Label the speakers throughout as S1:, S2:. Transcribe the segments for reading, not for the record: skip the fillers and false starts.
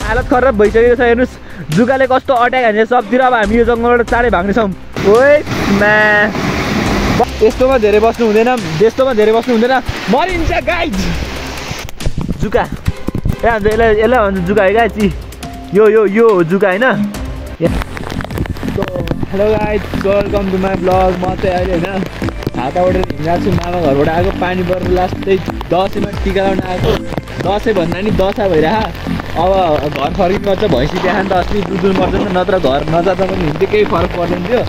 S1: हालत खराब भइसकेको छ। हेर्नुहोस् जुकाले कस्तो अट्याक हान्छ सबतिर। अब हामी यो जङ्गलबाट चाँडै भाग्नेछौँ। ओइ यस्तोमा धेरै बस्नु हुँदैन, त्यस्तोमा धेरै बस्नु हुँदैन, मरिन्छ गाइज। जुका यसलाई भन्छ जुका है गाइज। यो यो यो हो जुका होइन। Hello guys, welcome to my blog. म चाहिँ अहिले होइन छाता ओढेर हिँडिरहेको छु। मामा घरबाट आएको, पानी परेर लास्टै दसैँमा टिका लगाउन आएको। दसैँ भन्दा नि दशा भइरहेको। अब घर फर्किनुपर्छ, भैँसी देखायो नि त अस्ति दुधुनुपर्छ नि त, नत्र घर नजाँदा पनि हिँड्थ्यो, केही फरक पर्दैन थियो।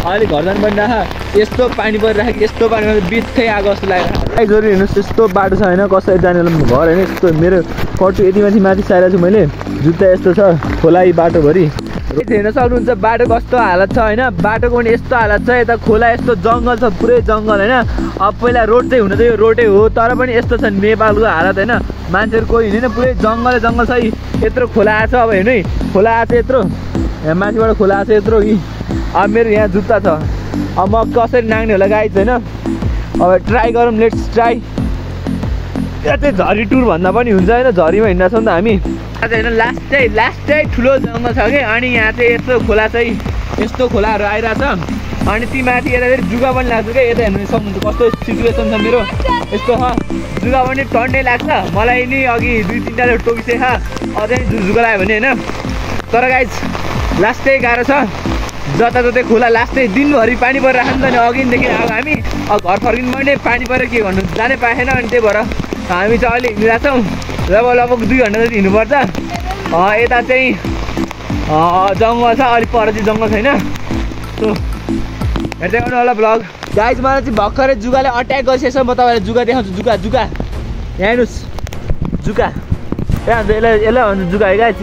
S1: अहिले घर जानु पनि राख, यस्तो पानी परिरहेको, यस्तो पानीमा बित्थै आएको जस्तो लागिरहेको। गाइजहरू हेर्नुहोस् यस्तो बाटो छ होइन, कसरी जाने घर होइन। यस्तो मेरो कटु यति माथि सारेको छु मैले। जुत्ता यस्तो छ खोलाइ बाटोभरि। हेर्न सक्नुहुन्छ बाटो कस्तो हालत छ होइन। बाटोको पनि यस्तो हालत छ। यता खोला यस्तो जङ्गल छ, पुरै जङ्गल होइन। अब पहिला रोड चाहिँ हुन त यो रोडै हो, तर पनि यस्तो छ नेपालको हालत होइन। मान्छेहरू कोही हिँड्दैन, पुरै जङ्गल छ। यत्रो खोला आएको छ, अब हेर्नु है खोला आएको छ यत्रो, यहाँ माथिबाट खोला आएको छ यत्रो कि। अब मेरो यहाँ जुत्ता छ, अब म कसरी नाग्ने होला गाइज होइन। अब ट्राई गरौँ, लेट्स ट्राई। यहाँ चाहिँ झरी टुर भन्दा पनि हुन्छ होइन, झरीमा हिँड्दा छौँ नि त हामी आज होइन। लास्टै ठुलो जङ्गल छ कि, अनि यहाँ चाहिँ यस्तो खोला चाहिँ यस्तो खोलाहरू आइरहेछ। अनि ती माथि यता फेरि जुगा पनि लाग्छ क्या। यता हेर्नु सक्नुहुन्छ कस्तो सिचुएसन छ मेरो। यस्तो छ जुगा पनि टन्नै लाग्छ मलाई नि। अघि 2-3टाले टोकिसकेको अझै जुगा लाग्यो भने होइन। तर गाइज लास्टै गाह्रो छ, जताततै खोला लास्टै दिनभरि पानी परिरहेको नि त। अनि अघिदेखि अब हामी घर फर्किनु पनि पानी परेर के भन्नु जानै पाएन। अनि त्यही भएर हामी चाहिँ अहिले हिँडिरहेको छौँ। लगभग 2 घन्टा जति हिँड्नुपर्छ। यता चाहिँ जङ्गल छ, अलिक पर चाहिँ जङ्गल छैन। सो हेर्दै गर्नु होला ब्लग। गाइज मलाई चाहिँ भर्खरै जुगाले अट्याक गरिसकेछ। म तपाईँलाई जुगा देखाउँछु। जुका यहाँ हेर्नुहोस् जुका यसलाई भन्छ जुका है गाइज।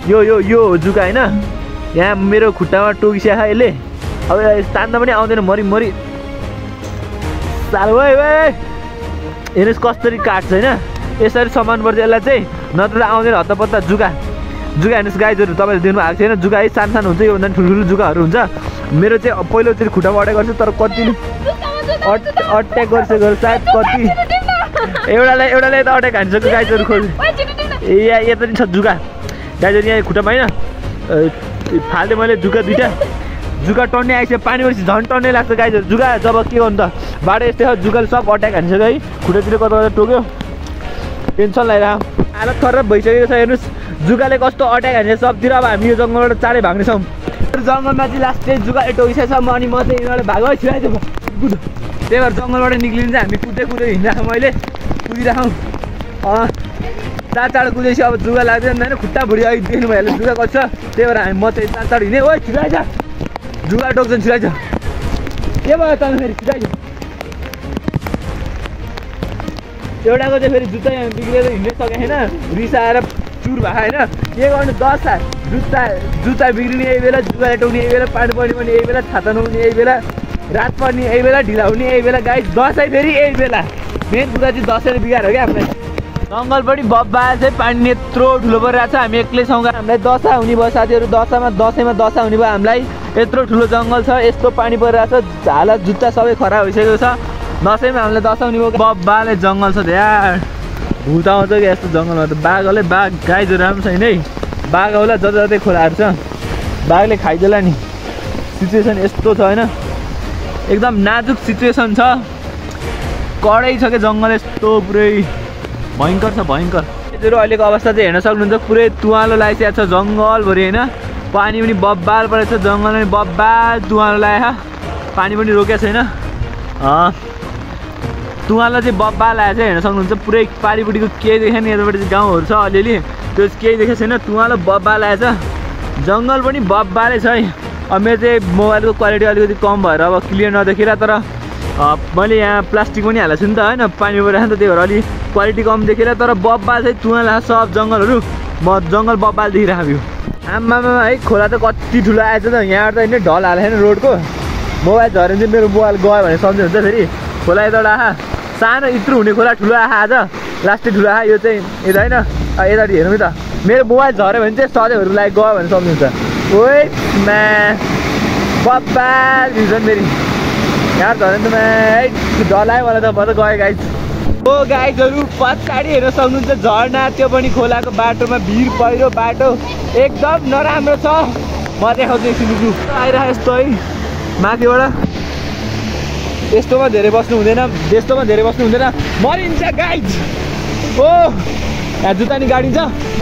S1: यो यो यो हो जुका होइन। यहाँ मेरो खुट्टामा टोकिसकेको छ यसले। अब तान्दा पनि आउँदैन, मरि साल हेर्नुहोस् कसरी काट्छ होइन। यसरी समाउनुपर्छ यसलाई चाहिँ, नत्र आउँदैन हत्तपत्ता। जुका हेर्नुहोस् गाइजहरू, तपाईँले देख्नु भएको छैन। जुका है सानो हुन्छ, योभन्दा ठुल्ठुलो जुकाहरू हुन्छ। मेरो चाहिँ पहिलोचोटि खुट्टामा अट्याक गर्छ, तर कति अट्याक गरिसकेको सायद कति एउटाले त अट्याक हानिसक्यो गाइजहरू। खोज यहाँ पनि छ जुका गाइजहरू, यहाँ खुट्टामा होइन फाल्दै मैले जुका 2टा। जुका टन्नै आइसक्यो, पानी परेपछि झन् टन्नै लाग्छ गाइजहरू जुका। जब के गर्नु त बाटो यस्तै छ, जुकाले सब अट्याक हानिसक्यो है। खुट्टातिर कता टोक्यो, टेन्सन लगाइरहेको, हालत खराब भइसकेको छ। हेर्नुहोस् जुकाले कस्तो अट्याक हान्छ सबतिर। अब हामी यो जङ्गलबाट चाँडै भाग्नेछौँ। जङ्गलमा चाहिँ लास्टै जुकाले टोकिसकेको छ। अनि म चाहिँ यिनीहरूले भागो छिराइदियो कुद। त्यही भएर जङ्गलबाट निक्लिनु चाहिँ हामी कुद्दै हिँडिरहेको, मैले कुदिरहेको चाँडो कुदेपछि अब जुगा लाग्दैन होइन। खुट्टा भुँडी अघि देख्नु भयो जुगा कति छ। त्यही भएर हामी म चाहिँ चाँडो हिँडेँ। ओ छिराइछ जुगा टोक्छ छिराइछ। के भयो त फेरि छिराइछ। एउटाको चाहिँ फेरि जुत्ता बिग्रेर हिँड्नै सकेको छैन, रिसाएर चुर भएको होइन। के गर्नु दशा। जुत्ता बिग्रिने यही बेला, जुगाले टोक्ने यही बेला, पानी पर्ने पनि यही बेला, छाता नहुने यही बेला, रात पर्ने यही बेला, ढिला हुने यही बेला। गाइस दसैँ फेरि यही बेला। मेन कुरा चाहिँ दसैँले बिगार हो क्या हामीलाई। जङ्गल पनि बब्बा चाहिँ पानी यत्रो ठुलो परिरहेको छ। हामी एक्लै छौँ, हामीलाई दशा हुने भयो साथीहरू। दसैँमा दशा हुने भयो हामीलाई। यत्रो ठुलो जङ्गल छ, यस्तो पानी परिरहेको छ, हालत जुत्ता सबै खराब भइसकेको छ। दसैँमा हामीलाई दशा हुने भयो। बब्बाले जङ्गल छ यार, भूत आउँछ कि यस्तो जङ्गलमा त। बाघ गाइजहरू राम्रो छैन है। बाघ आउला जतै खोलाहरू छ, बाघले खाइदेला नि। सिचुएसन यस्तो छ होइन, एकदम नाजुक सिचुएसन छ। कडै छ क्या जङ्गल, यस्तो पुरै भयङ्कर छ भयङ्कर। अहिलेको अवस्था चाहिँ हेर्न सक्नुहुन्छ, पुरै तुवालो लागिसकेको छ जङ्गलभरि होइन। पानी पनि बब्बाल परेको छ, जङ्गल पनि बब्बाल तुवालो लागेको छ, पानी पनि रोकेको छैन। तुवालो चाहिँ बब्बाल आएको छ हेर्न सक्नुहुन्छ। पुरै पारिपट्टिको केही देखेन, यतापट्टि चाहिँ गाउँहरू छ अलिअलि, त्यो केही देखेको छैन। तुवालो बब्बाल आएको छ, जङ्गल पनि बब्बालै छ है। अब मेरो चाहिँ मोबाइलको क्वालिटी अलिकति कम भएर अब क्लियर नदेखेर, तर मैले यहाँ प्लास्टिक पनि हालेको छु नि त होइन, पानी परिरहेको नि त, त्यही भएर अलिक क्वालिटी कम देखेर। तर बब्बाल चाहिँ तुवालो सब जङ्गलहरू जङ्गल बब्बाल देखिरहेको भ्यू। आमामा है खोला त कति ठुलो आएछ त। यहाँबाट त होइन ढल हालेको छैन रोडको। मोबाइल झऱ्यो भने चाहिँ मेरो मोबाइल गयो भने सम्झिनुहुन्छ फेरि। खोला यताबाट आहा सानो यत्रो हुने खोला ठुलो आहा आज लास्टै ठुलो आहा। यो चाहिँ यता होइन यतापट्टि हेर्नु त, मेरो मोबाइल झऱ्यो भने चाहिँ सधैँहरूलाई गयो भने सम्झिनुहुन्छ। ओइ बब्बाल भ्यू छ नि फेरि यहाँ झऱ्यो नि त। डर लाग्यो मलाई त, म त गएँ गाइज। ओ गाइजहरू पछाडि हेर्न सक्नुहुन्छ झरना, त्यो पनि खोलाको बाटोमा भिर पहिरो बाटो एकदम नराम्रो छ। म देखाउँछु एकछिन आइरहेको यस्तो है माथिबाट। यस्तोमा धेरै बस्नु हुँदैन, त्यस्तोमा धेरै बस्नु हुँदैन, मरिन्छ गाइज। ओ यहाँ जुत्ता नि गाडिन्छ,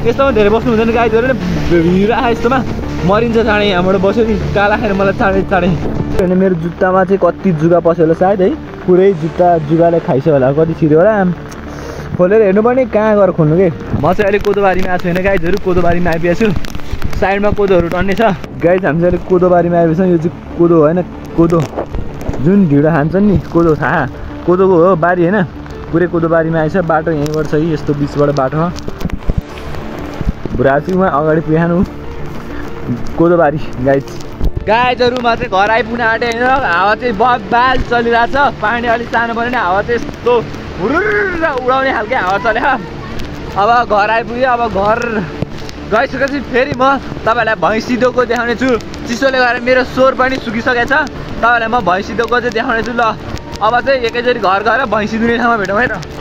S1: यस्तोमा धेरै बस्नु हुँदैन गाइजहरू नै भिर आयो यस्तोमा मरिन्छ चाँडै। यहाँबाट बस्यो नि काला खाएर मलाई चाँडै होइन मेरो जुत्तामा चाहिँ कति जुगा पस्यो होला सायद है, पुरै जुगाले खाइसक्यो होला, कति छिर्यो होला। खोलेर हेर्नुपर्ने कहाँ गएर खोल्नु के। म चाहिँ अहिले कोदोबारीमा आएको छैन गाइजहरू, कोदोबारीमा आइपुगेको छु। साइडमा कोदोहरू टन्ने छ गाइज। हामी चाहिँ अहिले कोदोबारीमा आइपुगेको छौँ। यो चाहिँ कोदो होइन, कोदो जुन ढिँडो खान्छन् नि, कोदो थाहा कोदोको हो बारी होइन, पुरै कोदोबारीमा आइछ। बाटो यहीँबाट छ कि यस्तो बिचबाट बाटो छ। बुढाचुमा अगाडि पुग्नु कोदोबारी गाइजहरू। म चाहिँ घर आइपुग्न आँटेँ होइन, हावा चाहिँ बबाल चलिरहेछ। पानी अलिक सानो पऱ्यो नि हावा चाहिँ यस्तो हुरुर उडाउने खालको हावा चल्यो। अब घर आइपुग्यो। अब घर गइसकेपछि फेरि म तपाईँहरूलाई भैँसीदोको देखाउने छु। चिसोले गर्दा मेरो स्वर पनि सुकिसकेको छ। तपाईँहरूलाई म भैँसीदोको चाहिँ देखाउने छु ल। अब चाहिँ एकैचोटि घर गएर भैँसी दुने ठाउँमा भेटौँ है त।